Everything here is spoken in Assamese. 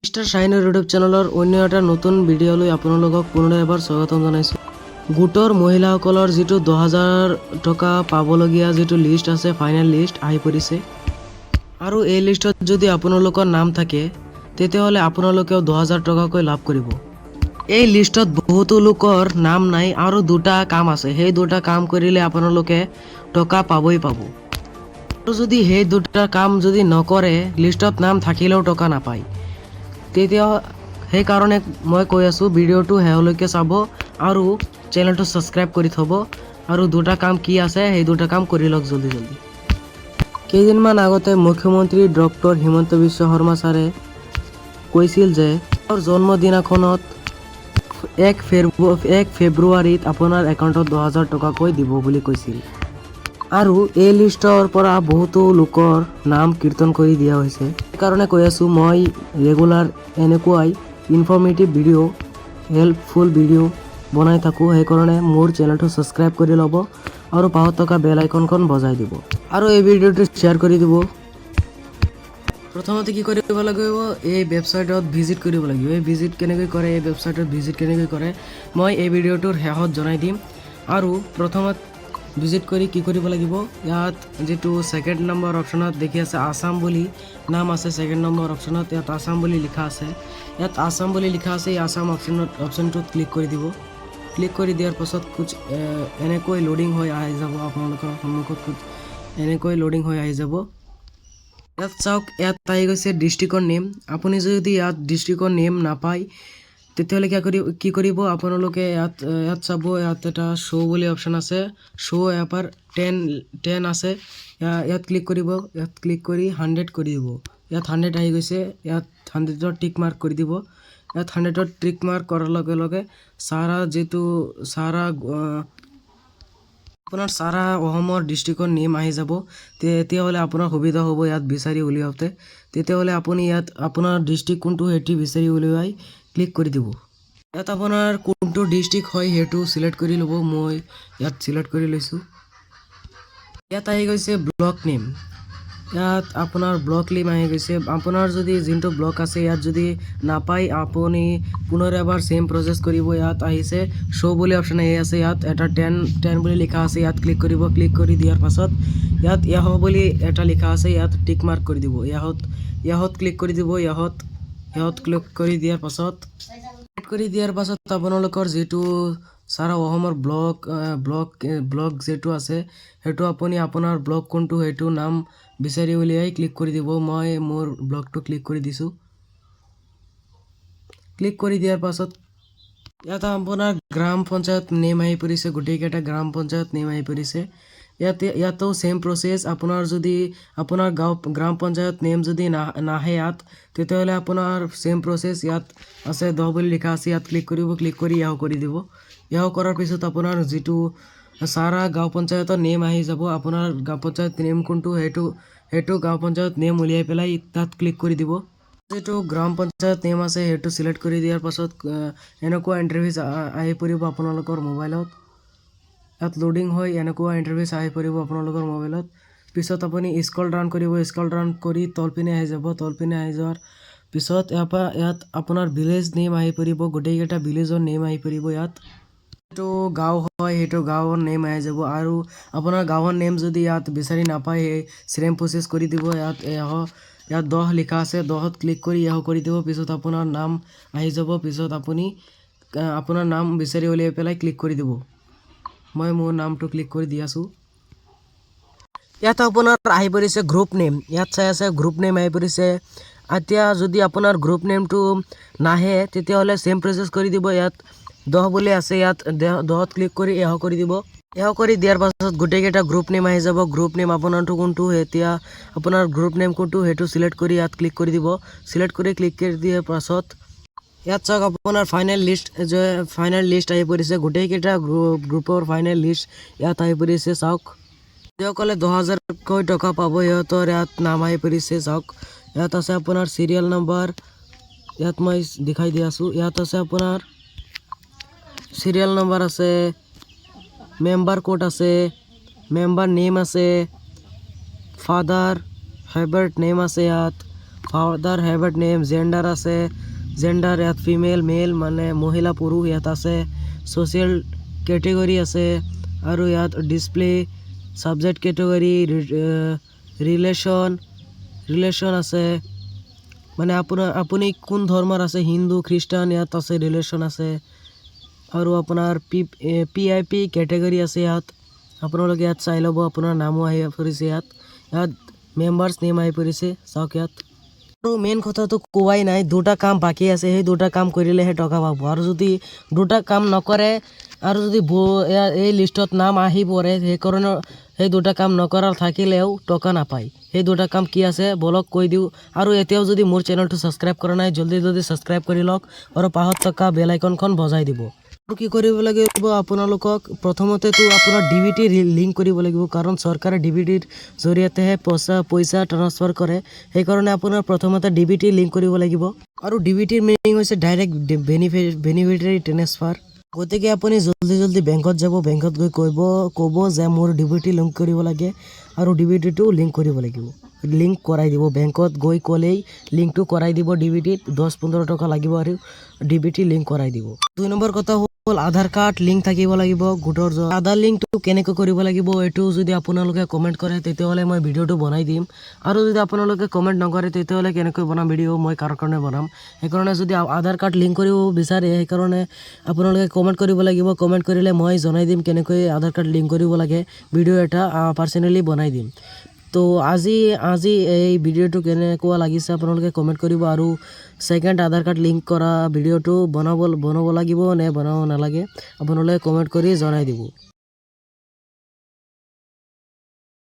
মিষ্টাৰ শ্বাহিনৰ ইউটিউব চেনেলৰ অন্য এটা নতুন ভিডিঅ'লৈ আপোনালোকক পুনৰ এবাৰ স্বাগতম জনাইছোঁ। গোটৰ মহিলাসকলৰ যিটো 10,000 টকা পাবলগীয়া যিটো লিষ্ট আছে, ফাইনেল লিষ্ট আহি পৰিছে। আৰু এই লিষ্টত যদি আপোনালোকৰ নাম থাকে তেতিয়াহ'লে আপোনালোকেও 10,000 টকাকৈ লাভ কৰিব। এই লিষ্টত বহুতো লোকৰ নাম নাই আৰু দুটা কাম আছে, সেই দুটা কাম কৰিলে আপোনালোকে টকা পাবই পাব। আৰু যদি সেই দুটা কাম যদি নকৰে, লিষ্টত নাম থাকিলেও টকা নাপায়। তেতিয়া সেইকাৰণে মই কৈ আছোঁ, ভিডিঅ'টো শেষলৈকে চাব আৰু চেনেলটো ছাবস্ক্ৰাইব কৰি থ'ব। আৰু দুটা কাম কি আছে সেই দুটা কাম কৰি লওক জলদি জলদি। কেইদিনমান আগতে মুখ্যমন্ত্ৰী ডক্টৰ হিমন্ত বিশ্ব শৰ্মা ছাৰে কৈছিল যে তেওঁৰ জন্মদিনাখনত 1 ফেব্ৰুৱাৰীত আপোনাৰ একাউণ্টত 10,000 টকাকৈ দিব বুলি কৈছিল। আৰু এই লিষ্টৰ পৰা বহুতো লোকৰ নাম কীৰ্তন কৰি দিয়া হৈছে। সেইকাৰণে কৈ আছোঁ, মই ৰেগুলাৰ এনেকুৱাই ইনফৰ্মেটিভ ভিডিঅ', হেল্পফুল ভিডিঅ' বনাই থাকোঁ। সেইকাৰণে মোৰ চেনেলটো ছাবস্ক্ৰাইব কৰি ল'ব আৰু পাহত থকা বেল আইকনখন বজাই দিব আৰু এই ভিডিঅ'টো শ্বেয়াৰ কৰি দিব। প্ৰথমতে কি কৰিব লাগিব, এই ৱেবছাইটত ভিজিট কৰিব লাগিব। এই ভিজিট কেনেকৈ কৰে, এই ৱেবছাইটত ভিজিট কেনেকৈ কৰে মই এই ভিডিঅ'টোৰ শেষত জনাই দিম। আৰু প্ৰথমত ভিজিট কৰি কি কৰিব লাগিব, ইয়াত যিটো ছেকেণ্ড নম্বৰ অপশ্যনত দেখি আছে আছাম বুলি নাম আছে, ছেকেণ্ড নম্বৰ অপশ্যনত ইয়াত আছাম বুলি লিখা আছে। ইয়াত আছাম বুলি লিখা আছে, এই আছাম অপশ্যনটোত ক্লিক কৰি দিব। ক্লিক কৰি দিয়াৰ পাছত এনেকৈ লোডিং হৈ আহি যাব, আপোনালোকৰ সন্মুখত এনেকৈ লোডিং হৈ আহি যাব। ইয়াত চাওক, ইয়াত আহি গৈছে ডিষ্ট্ৰিক্টৰ নেম। আপুনি যদি ইয়াত ডিষ্ট্ৰিক্টৰ নেম নাপায় তেতিয়াহ'লে কি কৰিব আপোনালোকে, ইয়াত চাব, ইয়াত এটা শ্ব' বুলি অপশ্যন আছে, শ্ব' এপাৰ 10 আছে, ইয়াত ক্লিক কৰিব। ইয়াত ক্লিক কৰি 100 কৰি দিব। ইয়াত 100 আহি গৈছে, ইয়াত 100ত টিক মাৰ্ক কৰি দিব। ইয়াত 100ত টিক মাৰ্ক কৰাৰ লগে লগে আপোনাৰ সাৰা অসমৰ ডিষ্ট্ৰিক্টৰ নেম আহি যাব। তেতিয়াহ'লে আপোনাৰ সুবিধা হ'ব ইয়াত বিচাৰি উলিয়াওঁতে। তেতিয়াহ'লে আপুনি ইয়াত আপোনাৰ ডিষ্ট্ৰিক্ট কোনটো সেইটো বিচাৰি উলিয়াই ক্লিক কৰি দিব। ইয়াত আপোনাৰ কোনটো ডিষ্ট্ৰিক্ট হয় সেইটো চিলেক্ট কৰি ল'ব। মই ইয়াত চিলেক্ট কৰি লৈছোঁ। ইয়াত আহি গৈছে ব্লক নেম। ইয়াত আপোনাৰ ব্লক নেম আহি গৈছে। আপোনাৰ যদি যোনটো ব্লক আছে ইয়াত যদি নাপায়, আপুনি পুনৰ এবাৰ ছেম প্ৰচেছ কৰিব। ইয়াত আহিছে শ্ব' বুলি অপশ্যন আহি আছে, ইয়াত এটা 10 বুলি লিখা আছে, ইয়াত ক্লিক কৰিব। ক্লিক কৰি দিয়াৰ পাছত ইয়াত য়াহ বুলি এটা লিখা আছে, ইয়াত টিক মাৰ্ক কৰি দিব। য়াহত ক্লিক কৰি দিব। য়াহত ক্লিক কৰি দিয়াৰ পাছত আপোনালোকৰ যিটো সাৰা অসমৰ ব্লক যিটো আছে সেইটো আপুনি আপোনাৰ ব্লক কোনটো সেইটো নাম বিচাৰি উলিয়াই ক্লিক কৰি দিব। মই মোৰ ব্লকটো ক্লিক কৰি দিছোঁ। ক্লিক কৰি দিয়াৰ পাছত ইয়াত আপোনাৰ গ্ৰাম পঞ্চায়ত নেম আহি পৰিছে, গোটেইকেইটা গ্ৰাম পঞ্চায়ত নেম আহি পৰিছে। ইয়াতো ছেম প্ৰচেছ। আপোনাৰ যদি আপোনাৰ গ্ৰাম পঞ্চায়ত নেম যদি নাহে ইয়াত, তেতিয়াহ'লে আপোনাৰ ছেম প্ৰচেছ। ইয়াত আছে 10 বুলি লিখা আছে, ইয়াত ক্লিক কৰিব। ক্লিক কৰি য়াহ কৰি দিব। য়াহ কৰাৰ পিছত আপোনাৰ যিটো সাৰা গাঁও পঞ্চায়তৰ নেম আহি যাব, আপোনাৰ গাঁও পঞ্চায়ত নেম কোনটো সেইটো গাঁও পঞ্চায়ত নেম উলিয়াই পেলাই তাত ক্লিক কৰি দিব। যিটো গ্ৰাম পঞ্চায়ত নেম আছে সেইটো চিলেক্ট কৰি দিয়াৰ পাছত এনেকুৱা ইণ্টাৰফেচ আহি পৰিব আপোনালোকৰ মোবাইলত। ইয়াত লোডিং হৈ এনেকুৱা ইণ্টাৰফেচ আহি পৰিব আপোনালোকৰ মোবাইলত। পিছত আপুনি স্ক্ৰল ডাউন কৰিব। স্ক্ৰল ডাউন কৰি তলপিনে আহি যাব। তলপিনে আহি যোৱাৰ পিছত ইয়াত আপোনাৰ ভিলেজ নেম আহি পৰিব, গোটেইকেইটা ভিলেজৰ নেম আহি পৰিব। ইয়াত যিটো গাঁও হয় সেইটো গাঁৱৰ নেম আহি যাব। আৰু আপোনাৰ গাঁৱৰ নেম যদি ইয়াত বিচাৰি নাপায়, সেই ছেম প্ৰচেছ কৰি দিব। ইয়াত 10 লিখা আছে, 10ত ক্লিক কৰি য়াহ কৰি দিব। পিছত আপোনাৰ নাম আহি যাব। পিছত আপুনি আপোনাৰ নাম বিচাৰি উলিয়াই পেলাই ক্লিক কৰি দিব। মই মোৰ নামটো ক্লিক কৰি দি আছোঁ। ইয়াত আপোনাৰ আহি পৰিছে গ্ৰুপ নেম। ইয়াত চাই আছে গ্ৰুপ নেম আহি পৰিছে। এতিয়া যদি আপোনাৰ গ্ৰুপ নেমটো নাহে তেতিয়াহ'লে ছেম প্ৰচেছ কৰি দিব। ইয়াত 10 বুলি আছে, ইয়াত 10ত ক্লিক কৰি য়াহ কৰি দিব। য়াহ কৰি দিয়াৰ পাছত গোটেইকেইটা গ্ৰুপ নেম আহি যাব। গ্ৰুপ নেম আপোনাৰটো কোনটো, এতিয়া আপোনাৰ গ্ৰুপ নেম কোনটো সেইটো চিলেক্ট কৰি ইয়াত ক্লিক কৰি দিব। চিলেক্ট কৰি ক্লিক কৰি দিয়াৰ পাছত ইয়াত চাওক আপোনাৰ ফাইনেল লিষ্ট আহি পৰিছে। গোটেইকেইটা গ্ৰুপৰ ফাইনেল লিষ্ট ইয়াত আহি পৰিছে। চাওক, যিসকলে 10,000কৈ টকা পাব সিহঁতৰ ইয়াত নাম আহি পৰিছে। চাওক, ইয়াত আছে আপোনাৰ চিৰিয়েল নম্বৰ, ইয়াত মই দেখাই দি আছোঁ। ইয়াত আছে আপোনাৰ চিৰিয়েল নম্বৰ আছে, মেম্বাৰ কোড আছে, মেম্বাৰ নেম আছে, ফাদাৰ ফেভাৰিট নেম আছে, ইয়াত ফাদাৰ হেভেট নেম, জেণ্ডাৰ আছে, জেণ্ডাৰ ইয়াত ফিমেল মেল মানে মহিলা পুৰুষ ইয়াত আছে, ছ'চিয়েল কেটেগৰী আছে আৰু ইয়াত ডিছপ্লে ছাবজেক্ট কেটেগৰী, ৰিলেশ্যন আছে মানে আপুনি কোন ধৰ্মৰ আছে, হিন্দু খ্ৰীষ্টান ইয়াত আছে, ৰিলেশ্যন আছে আৰু আপোনাৰ PIP কেটেগৰী আছে ইয়াত আপোনালোকে ইয়াত চাই ল'ব, আপোনাৰ নামো আহি পৰিছে ইয়াত মেম্বাৰ্ছ নেম আহি পৰিছে চাওক ইয়াত। আৰু মেইন কথাটো কোৱাই নাই, দুটা কাম বাকী আছে, সেই দুটা কাম কৰিলেহে টকা পাব। আৰু যদি দুটা কাম নকৰে আৰু যদি এই লিষ্টত নাম আহি পৰে সেইকাৰণে সেই দুটা কাম নকৰাৰ থাকিলেও টকা নাপায়। সেই দুটা কাম কি আছে বলক কৈ দিওঁ। আৰু এতিয়াও যদি মোৰ চেনেলটো ছাবস্ক্ৰাইব কৰা নাই জলদি ছাবস্ক্ৰাইব কৰি লওক আৰু পাছত থকা বেল আইকনখন বজাই দিব। আৰু কি কৰিব লাগিব আপোনালোকক প্ৰথমতেতো আপোনাৰ DBT লিংক কৰিব লাগিব, কাৰণ চৰকাৰে DBTৰ জৰিয়তেহে পইচা ট্ৰান্সফাৰ কৰে। সেইকাৰণে আপোনাৰ প্ৰথমতে DBT লিংক কৰিব লাগিব। আৰু DBTৰ মিনিং হৈছে ডাইৰেক্ট বেনিফিচিয়াৰী ট্ৰান্সফাৰ। গতিকে আপুনি জলদি বেংকত যাব, বেংকত গৈ ক'ব যে মোৰ DBT লিংক কৰিব লাগে আৰু DBTটো লিংক কৰিব লাগিব। লিংক কৰাই দিব, বেংকত গৈ ক'লেই লিংকটো কৰাই দিব। DBTত 10-15 টকা লাগিব আৰু DBT লিংক কৰাই দিব। 2 নম্বৰ কথা হ'ল আধাৰ কাৰ্ড লিংক থাকিব লাগিব গোটৰ। আধাৰ লিংকটো কেনেকৈ কৰিব লাগিব এইটো যদি আপোনালোকে কমেণ্ট কৰে তেতিয়াহ'লে মই ভিডিঅ'টো বনাই দিম। আৰু যদি আপোনালোকে কমেণ্ট নকৰে তেতিয়াহ'লে কেনেকৈ বনাম ভিডিঅ' মই কাৰ কাৰণে বনাম। সেইকাৰণে যদি আধাৰ কাৰ্ড লিংক কৰিব বিচাৰে সেইকাৰণে আপোনালোকে কমেণ্ট কৰিব লাগিব। কমেণ্ট কৰিলে মই জনাই দিম কেনেকৈ আধাৰ কাৰ্ড লিংক কৰিব লাগে, ভিডিঅ' এটা পাৰ্চনেলি বনাই দিম। তো আজি এই ভিডিঅ'টো কেনেকুৱা লাগিছে আপোনালোকে কমেণ্ট কৰিব। আৰু ছেকেণ্ড আধাৰ কাৰ্ড লিংক কৰা ভিডিঅ'টো বনাব লাগিব নে বনাব নালাগে আপোনালোকে কমেণ্ট কৰি জনাই দিব।